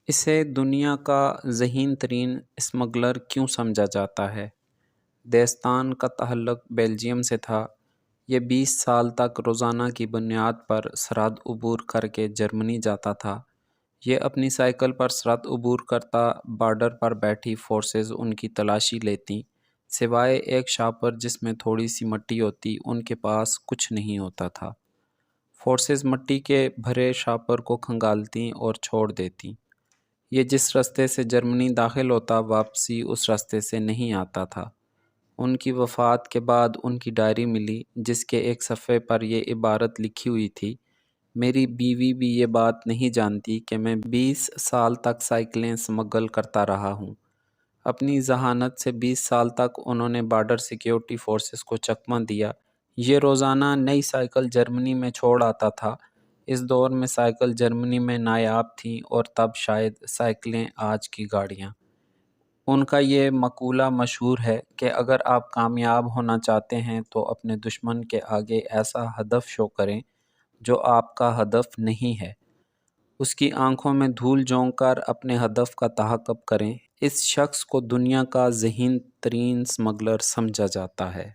اسے دنیا کا ذہین ترین اسمگلر کیوں سمجھا جاتا ہے؟ داستان کا تعلق بیلجیم سے تھا۔ یہ 20 سال تک روزانہ کی بنیاد پر سرحد عبور کر کے جرمنی جاتا تھا۔ یہ اپنی سائیکل پر سرحد عبور کرتا، بارڈر پر بیٹھی فورسز ان کی تلاشی لیتیں، سوائے ایک شاپر جس میں تھوڑی سی مٹی ہوتی، ان کے پاس کچھ نہیں ہوتا تھا۔ فورسز مٹی کے بھرے شاپر کو کھنگالتیں اور چھوڑ دیتیں۔ یہ جس راستے سے جرمنی داخل ہوتا، واپسی اس راستے سے نہیں آتا تھا۔ ان کی وفات کے بعد ان کی ڈائری ملی، جس کے ایک صفحے پر یہ عبارت لکھی ہوئی تھی: میری بیوی بھی یہ بات نہیں جانتی کہ میں 20 سال تک سائیکلیں سمگل کرتا رہا ہوں۔ اپنی ذہانت سے 20 سال تک انہوں نے بارڈر سیکیورٹی فورسز کو چکمہ دیا۔ یہ روزانہ نئی سائیکل جرمنی میں چھوڑ آتا تھا۔ اس دور میں سائیکل جرمنی میں نایاب تھیں اور تب شاید سائیکلیں آج کی گاڑیاں۔ ان کا یہ مقولہ مشہور ہے کہ اگر آپ کامیاب ہونا چاہتے ہیں تو اپنے دشمن کے آگے ایسا ہدف شو کریں جو آپ کا ہدف نہیں ہے، اس کی آنکھوں میں دھول جھونک کر اپنے ہدف کا تعاقب کریں۔ اس شخص کو دنیا کا ذہین ترین اسمگلر سمجھا جاتا ہے۔